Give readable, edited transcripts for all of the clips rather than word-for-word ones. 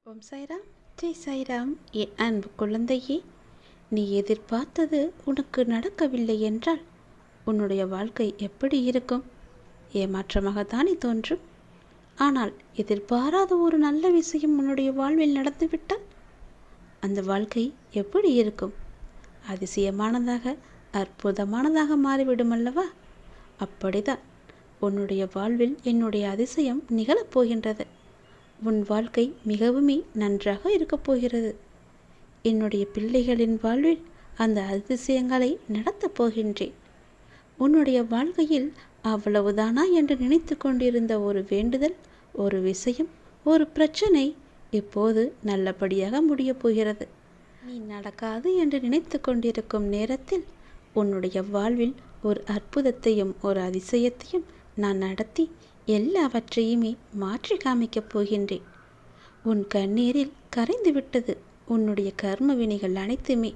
ஓம் சாய்ராம், ஜெய் சாய்ராம். என் அன்பு குழந்தையே, நீ எதிர்பார்த்தது உனக்கு நடக்கவில்லை என்றால் உன்னுடைய வாழ்க்கை எப்படி இருக்கும்? ஏமாற்றமாகத்தானே தோன்றும். ஆனால் எதிர்பாராத ஒரு நல்ல விஷயம் உன்னுடைய வாழ்வில் நடந்துவிட்டால் அந்த வாழ்க்கை எப்படி இருக்கும்? அதிசயமானதாக, அற்புதமானதாக மாறிவிடும் அல்லவா? அப்படிதான் உன்னுடைய வாழ்வில் என்னுடைய அதிசயம் நிகழப்போகின்றது. உன் வாழ்க்கை மிகவுமே நன்றாக இருக்கப் போகிறது. என்னுடைய பிள்ளைகளின் வாழ்வில் அந்த அதிசயங்களை நடத்தப் போகின்றேன். உன்னுடைய வாழ்க்கையில் அவ்வளவுதானா என்று நினைத்து கொண்டிருந்த ஒரு வேண்டுதல், ஒரு விஷயம், ஒரு பிரச்சனை இப்போது நல்லபடியாக முடியப் போகிறது. நீ நடக்காது என்று நினைத்து கொண்டிருக்கும் நேரத்தில் உன்னுடைய வாழ்வில் ஒரு அற்புதத்தையும் ஒரு அதிசயத்தையும் நான் நடத்தி எல்லாவற்றையுமே மாற்றி காமிக்கப் போகின்றேன். உன் கண்ணீரில் கரைந்து விட்டது உன்னுடைய கர்ம வினைகள் அனைத்துமே.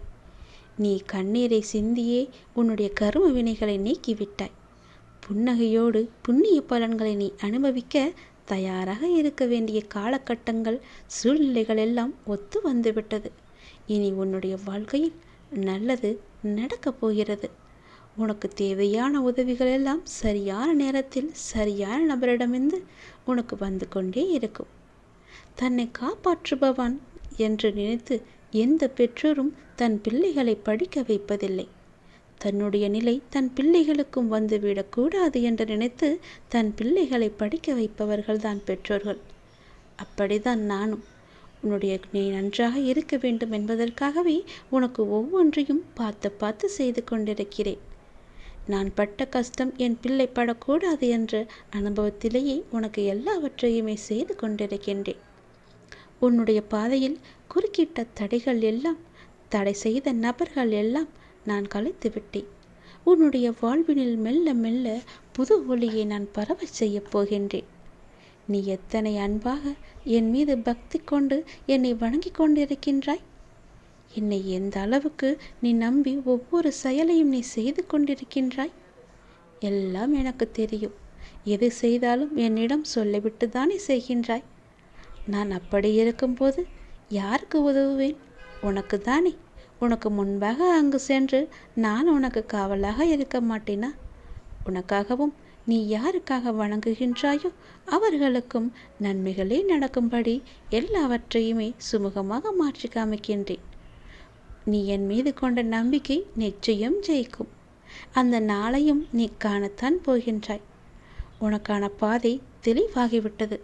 நீ கண்ணீரை சிந்தியே உன்னுடைய கர்ம வினைகளை நீக்கிவிட்டாய். புன்னகையோடு புண்ணிய பலன்களை நீ அனுபவிக்க தயாராக இருக்க வேண்டிய காலகட்டங்கள், சூழ்நிலைகள் எல்லாம் ஒத்து வந்துவிட்டது. இனி உன்னுடைய வாழ்க்கையில் நல்லது நடக்கப் போகிறது. உனக்கு தேவையான உதவிகள் எல்லாம் சரியான நேரத்தில் சரியான நபரிடமிருந்து உனக்கு வந்து கொண்டே இருக்கும். தன்னை காப்பாற்றுபவன் என்று நினைத்து எந்த பெற்றோரும் தன் பிள்ளைகளை படிக்க வைப்பதில்லை. தன்னுடைய நிலை தன் பிள்ளைகளுக்கும் வந்துவிடக்கூடாது என்று நினைத்து தன் பிள்ளைகளை படிக்க வைப்பவர்கள் தான் பெற்றோர்கள். அப்படிதான் நானும் உன்னுடைய நீ நன்றாக இருக்க வேண்டும் என்பதற்காகவே உனக்கு ஒவ்வொன்றையும் பார்த்து பார்த்து செய்து கொண்டிருக்கிறேன். நான் பட்ட கஷ்டம் என் பிள்ளை படக்கூடாது என்ற அனுபவத்திலேயே உனக்கு எல்லாவற்றையுமே செய்து கொண்டிருக்கின்றேன். உன்னுடைய பாதையில் குறுக்கிட்ட தடைகள் எல்லாம், தடை செய்த நபர்கள் எல்லாம் நான் கலைத்து விட்டேன். உன்னுடைய வாழ்வினில் மெல்ல மெல்ல புது ஒளியை நான் பரவச் செய்யப் போகின்றேன். நீ எத்தனை அன்பாக என் மீது பக்தி கொண்டு என்னை வணங்கி கொண்டிருக்கின்றாய். என்னை எந்த அளவுக்கு நீ நம்பி ஒவ்வொரு செயலையும் நீ செய்து கொண்டிருக்கின்றாய். எல்லாம் எனக்கு தெரியும். எது செய்தாலும் என்னிடம் சொல்லிவிட்டு தானே செய்கின்றாய். நான் அப்படி இருக்கும்போது யாருக்கு உதவுவேன்? உனக்கு தானே. உனக்கு முன்பாக அங்கு சென்று நான் உனக்கு காவலாக இருக்க மாட்டேனா? உனக்காகவும் நீ யாருக்காக வணங்குகின்றாயோ அவர்களுக்கும் நன்மைகளே நடக்கும்படி எல்லாவற்றையுமே சுமூகமாக மாற்றி காமிக்கின்றேன். நீ என் மீது கொண்ட நம்பிக்கை நிச்சயம் ஜெயிக்கும். அந்த நாளையும் நீ காணத்தான் போகின்றாய். உனக்கான பாதை தெளிவாகிவிட்டது.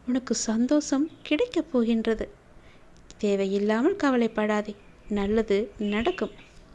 உனக்கு சந்தோஷம் கிடைக்கப் போகின்றது. தேவையில்லாமல் கவலைப்படாதே. நல்லது நடக்கும்.